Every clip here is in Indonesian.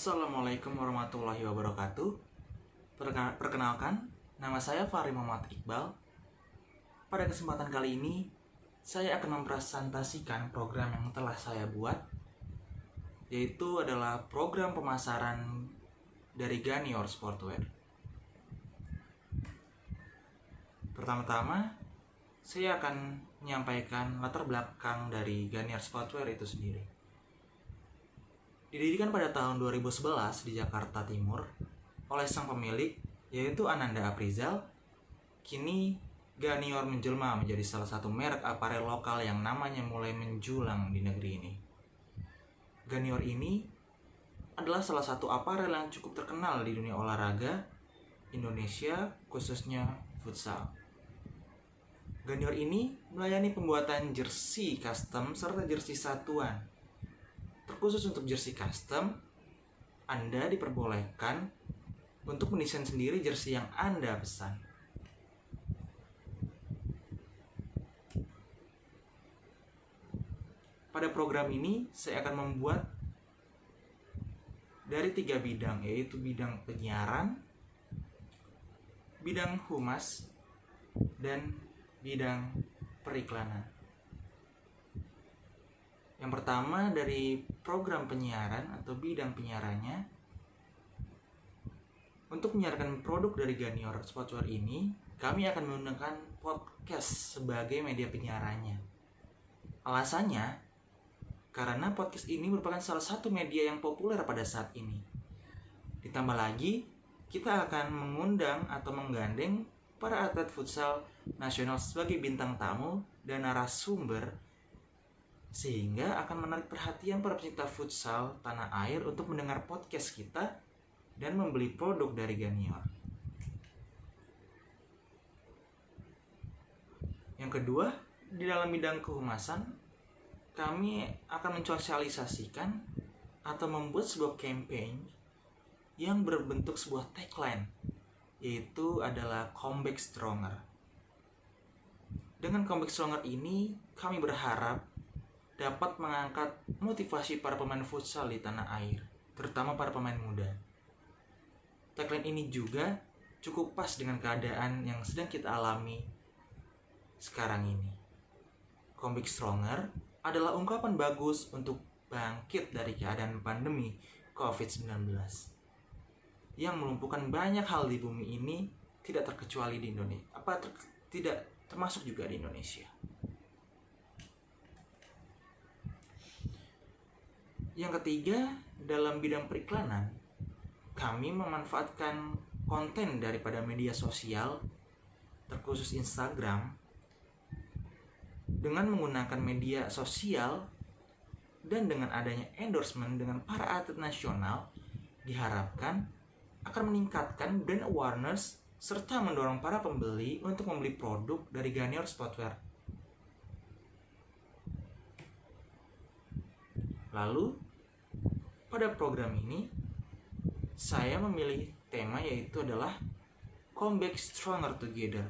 Assalamualaikum warahmatullahi wabarakatuh. Perkenalkan, nama saya Fahri Muhammad Iqbal. Pada kesempatan kali ini, saya akan mempresentasikan program yang telah saya buat, yaitu adalah program pemasaran dari Ganior Sportwear. Pertama-tama, saya akan menyampaikan latar belakang dari Ganior Sportwear itu sendiri. Didirikan pada tahun 2011 di Jakarta Timur oleh sang pemilik, yaitu Ananda Aprizal. Kini Ganior menjelma menjadi salah satu merek aparel lokal yang namanya mulai menjulang di negeri ini. Ganior ini adalah salah satu aparel yang cukup terkenal di dunia olahraga Indonesia, khususnya futsal. Ganior ini melayani pembuatan jersey custom serta jersey satuan. Terkhusus untuk jersey custom, Anda diperbolehkan untuk mendesain sendiri jersey yang Anda pesan. Pada program ini, saya akan membuat dari 3 bidang, yaitu bidang penyiaran, bidang humas, dan bidang periklanan. Yang pertama, dari program penyiaran atau bidang penyiarannya. Untuk menyiarkan produk dari Ganior Sportswear ini, kami akan menggunakan podcast sebagai media penyiarannya. Alasannya, karena podcast ini merupakan salah satu media yang populer pada saat ini. Ditambah lagi, kita akan mengundang atau menggandeng para atlet futsal nasional sebagai bintang tamu dan narasumber, sehingga akan menarik perhatian para pecinta futsal tanah air untuk mendengar podcast kita dan membeli produk dari Ganior. Yang kedua, di dalam bidang kehumasan, kami akan mensosialisasikan atau membuat sebuah campaign yang berbentuk sebuah tagline, yaitu adalah Comeback Stronger. Dengan Comeback Stronger ini, kami berharap dapat mengangkat motivasi para pemain futsal di tanah air, terutama para pemain muda. Tagline ini juga cukup pas dengan keadaan yang sedang kita alami sekarang ini. Comeback Stronger adalah ungkapan bagus untuk bangkit dari keadaan pandemi COVID-19 yang melumpuhkan banyak hal di bumi ini, tidak terkecuali di Indonesia, tidak termasuk juga di Indonesia. Yang ketiga, dalam bidang periklanan, kami memanfaatkan konten daripada media sosial, terkhusus Instagram, dengan menggunakan media sosial dan dengan adanya endorsement dengan para atlet nasional, diharapkan akan meningkatkan brand awareness serta mendorong para pembeli untuk membeli produk dari Ganior Sportwear. Lalu, pada program ini, saya memilih tema yaitu adalah Comeback Stronger Together.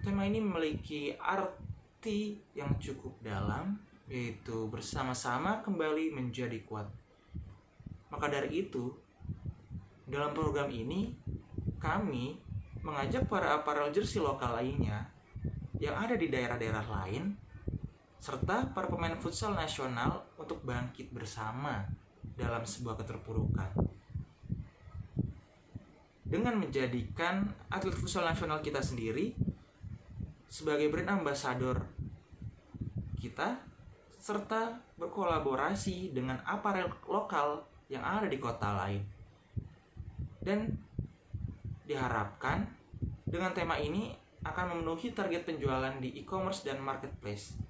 Tema ini memiliki arti yang cukup dalam, yaitu bersama-sama kembali menjadi kuat. Maka dari itu, dalam program ini, kami mengajak para aparel jersey lokal lainnya yang ada di daerah-daerah lain, serta para pemain futsal nasional untuk bangkit bersama dalam sebuah keterpurukan. Dengan menjadikan atlet futsal nasional kita sendiri sebagai brand ambassador kita, serta berkolaborasi dengan aparel lokal yang ada di kota lain. Dan diharapkan dengan tema ini akan memenuhi target penjualan di e-commerce dan marketplace.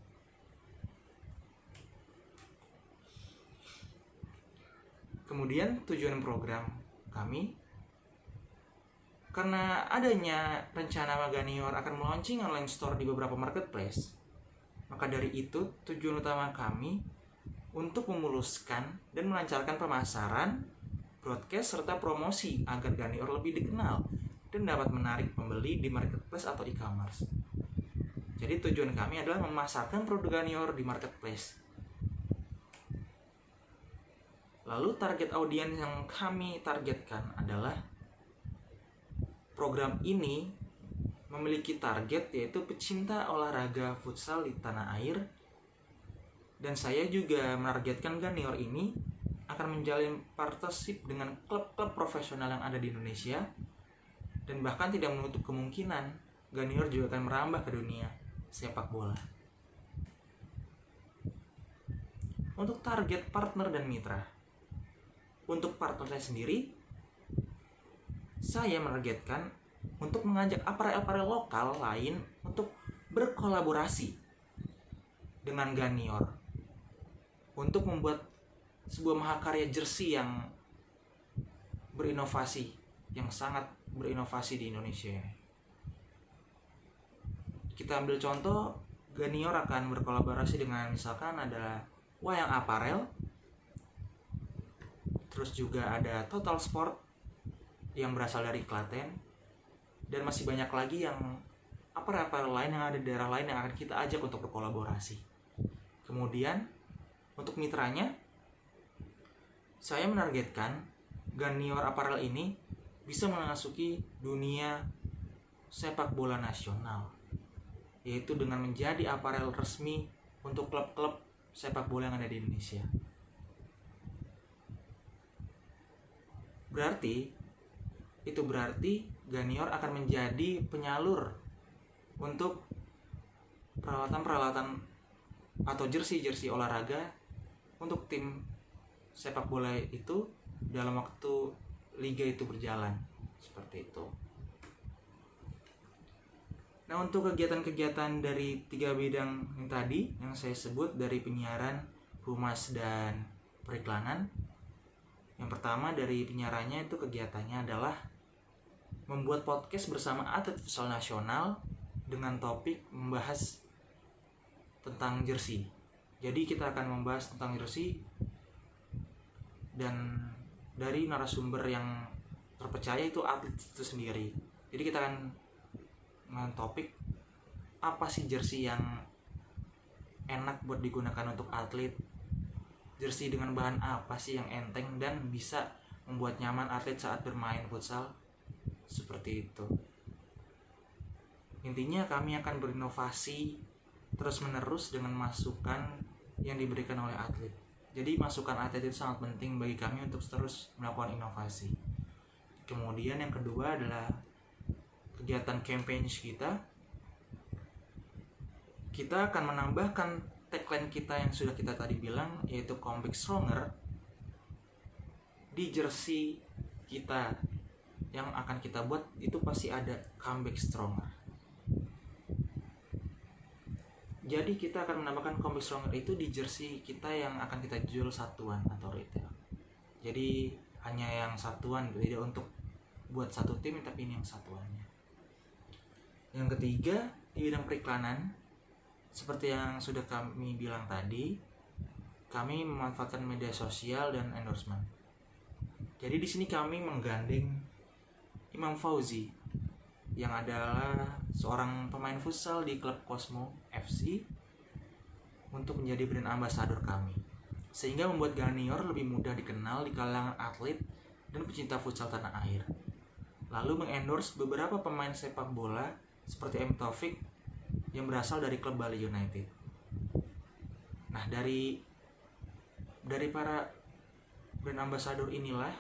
Kemudian tujuan program kami, karena adanya rencana Ganior akan melaunching online store di beberapa marketplace, maka dari itu tujuan utama kami untuk memuluskan dan melancarkan pemasaran, broadcast, serta promosi agar Ganior lebih dikenal dan dapat menarik pembeli di marketplace atau e-commerce. Jadi tujuan kami adalah memasarkan produk Ganior di marketplace. Lalu target audiens yang kami targetkan adalah program ini memiliki target yaitu pecinta olahraga futsal di tanah air. Dan saya juga menargetkan Ganior ini akan menjalin partnership dengan klub-klub profesional yang ada di Indonesia. Dan bahkan tidak menutup kemungkinan Ganior juga akan merambah ke dunia sepak bola. Untuk target partner dan mitra, untuk partner saya sendiri, saya menargetkan untuk mengajak aparel-aparel lokal lain untuk berkolaborasi dengan Ganior untuk membuat sebuah mahakarya jersey yang berinovasi, yang sangat berinovasi di Indonesia. Kita ambil contoh, Ganior akan berkolaborasi dengan misalkan ada Wayang Apparel, terus juga ada Total Sport yang berasal dari Klaten, dan masih banyak lagi yang apparel lain yang ada di daerah lain yang akan kita ajak untuk berkolaborasi. Kemudian untuk mitranya, saya menargetkan Ganior Apparel ini bisa memasuki dunia sepak bola nasional, yaitu dengan menjadi apparel resmi untuk klub-klub sepak bola yang ada di Indonesia. Itu berarti Ganior akan menjadi penyalur untuk peralatan-peralatan atau jersey-jersey olahraga untuk tim sepak bola itu dalam waktu liga itu berjalan, seperti itu. Nah, untuk kegiatan-kegiatan dari 3 bidang yang tadi yang saya sebut, dari penyiaran, humas, dan periklanan. Yang pertama dari penyiarannya itu kegiatannya adalah membuat podcast bersama atlet futsal nasional dengan topik membahas tentang jersey. Jadi kita akan membahas tentang jersey dan dari narasumber yang terpercaya itu atlet itu sendiri. Jadi kita akan dengan topik apa sih jersey yang enak buat digunakan untuk atlet, jersey dengan bahan apa sih yang enteng dan bisa membuat nyaman atlet saat bermain futsal, seperti itu. Intinya kami akan berinovasi terus menerus dengan masukan yang diberikan oleh atlet. Jadi masukan atlet itu sangat penting bagi kami untuk terus melakukan inovasi. Kemudian yang kedua adalah kegiatan campaign kita akan menambahkan tagline kita yang sudah kita tadi bilang, yaitu Comeback Stronger, di jersey kita yang akan kita buat. Itu pasti ada Comeback Stronger. Jadi kita akan menambahkan Comeback Stronger itu di jersey kita yang akan kita jual satuan atau retail. Jadi hanya yang satuan, tidak untuk buat satu tim, tapi ini yang satuannya. Yang ketiga, di bidang periklanan, seperti yang sudah kami bilang tadi, kami memanfaatkan media sosial dan endorsement. Jadi di sini kami menggandeng Imam Fauzi yang adalah seorang pemain futsal di klub Cosmo FC untuk menjadi brand ambassador kami, sehingga membuat Ganior lebih mudah dikenal di kalangan atlet dan pecinta futsal tanah air. Lalu mengendorse beberapa pemain sepak bola seperti M. Taufik yang berasal dari klub Bali United. Nah, dari para brand ambassador inilah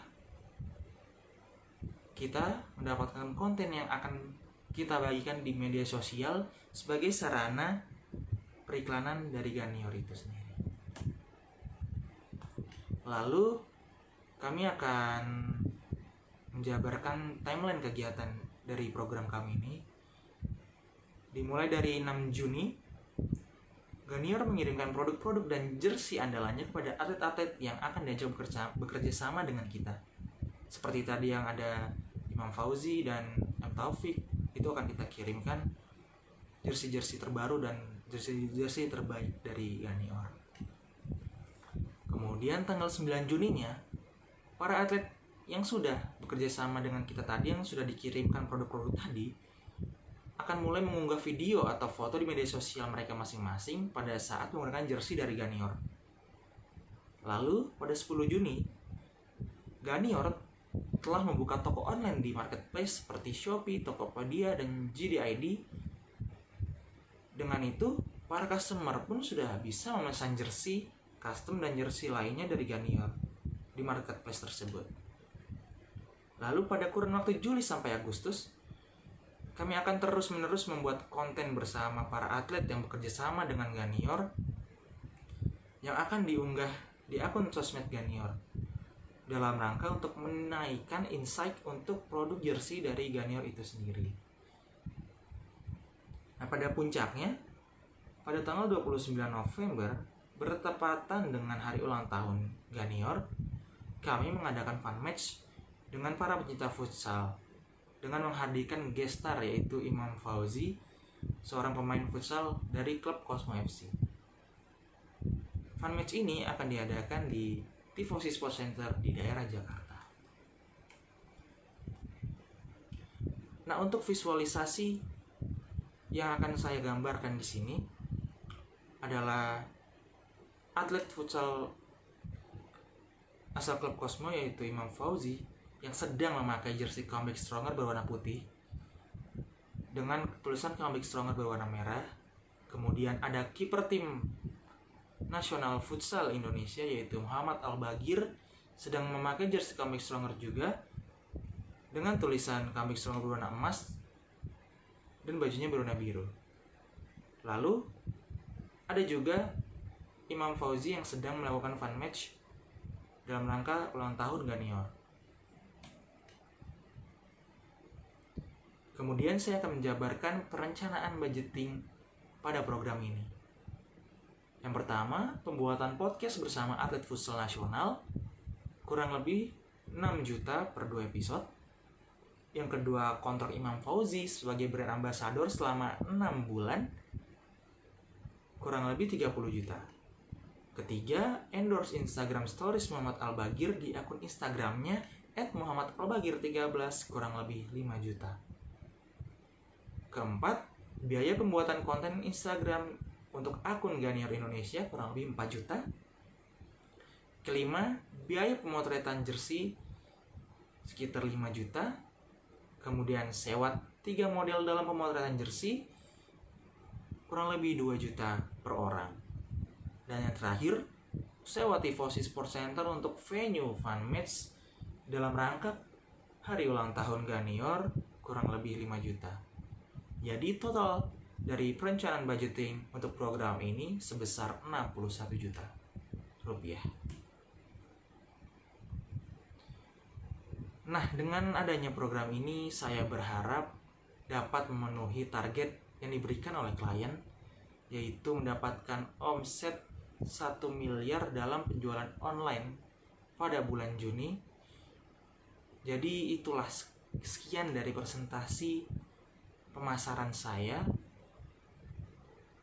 kita mendapatkan konten yang akan kita bagikan di media sosial sebagai sarana periklanan dari Ganior itu sendiri. Lalu kami akan menjabarkan timeline kegiatan dari program kami ini. Dimulai dari 6 Juni, Ganior mengirimkan produk-produk dan jersey andalannya kepada atlet-atlet yang akan diajak bekerja sama dengan kita. Seperti tadi yang ada Imam Fauzi dan M. Taufik, itu akan kita kirimkan jersey-jersey terbaru dan jersey terbaik dari Ganior. Kemudian tanggal 9 Juninya, para atlet yang sudah bekerja sama dengan kita tadi, yang sudah dikirimkan produk-produk tadi, akan mulai mengunggah video atau foto di media sosial mereka masing-masing pada saat menggunakan jersey dari Ganior. Lalu pada 10 Juni, Ganior telah membuka toko online di marketplace seperti Shopee, Tokopedia, dan JDID. Dengan itu, para customer pun sudah bisa memesan jersey custom dan jersey lainnya dari Ganior di marketplace tersebut. Lalu pada kurun waktu Juli sampai Agustus, kami akan terus-menerus membuat konten bersama para atlet yang bekerja sama dengan Ganior yang akan diunggah di akun sosmed Ganior dalam rangka untuk menaikkan insight untuk produk jersey dari Ganior itu sendiri. Nah, pada puncaknya, pada tanggal 29 November, bertepatan dengan hari ulang tahun Ganior, kami mengadakan fun match dengan para pecinta futsal dengan menghadirkan guest star yaitu Imam Fauzi, seorang pemain futsal dari klub Cosmo FC. Fun match ini akan diadakan di Tifosi Sports Center di daerah Jakarta. Nah, untuk visualisasi yang akan saya gambarkan di sini adalah atlet futsal asal klub Cosmo yaitu Imam Fauzi yang sedang memakai jersey Comeback Stronger berwarna putih dengan tulisan Comeback Stronger berwarna merah. Kemudian ada kiper tim nasional futsal Indonesia yaitu Muhammad Al-Bagir sedang memakai jersey Comeback Stronger juga dengan tulisan Comeback Stronger berwarna emas dan bajunya berwarna biru. Lalu ada juga Imam Fauzi yang sedang melakukan fun match dalam rangka ulang tahun Ganior. Kemudian saya akan menjabarkan perencanaan budgeting pada program ini. Yang pertama, pembuatan podcast bersama atlet futsal nasional kurang lebih 6 juta per 2 episode. Yang kedua, kontrak Imam Fauzi sebagai brand ambassador selama 6 bulan kurang lebih 30 juta. Ketiga, endorse Instagram Stories Muhammad Al-Bagir di akun Instagramnya @muhammadalbagir13 kurang lebih 5 juta. Keempat, biaya pembuatan konten Instagram untuk akun Ganior Indonesia kurang lebih 4 juta. Kelima, biaya pemotretan jersey sekitar 5 juta. Kemudian sewa 3 model dalam pemotretan jersey kurang lebih 2 juta per orang. Dan yang terakhir, sewa Tifosi Sports Center untuk venue fun match dalam rangka hari ulang tahun Ganior kurang lebih 5 juta. Jadi total dari perencanaan budgeting untuk program ini sebesar 61 juta rupiah. Nah, dengan adanya program ini saya berharap dapat memenuhi target yang diberikan oleh klien, yaitu mendapatkan omset 1 miliar dalam penjualan online pada bulan Juni. Jadi itulah sekian dari presentasi pemasaran saya,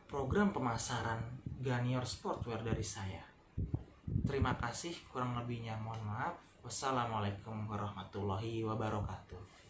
program pemasaran Ganior Sportswear dari saya. Terima kasih, kurang lebihnya mohon maaf. Wassalamualaikum warahmatullahi wabarakatuh.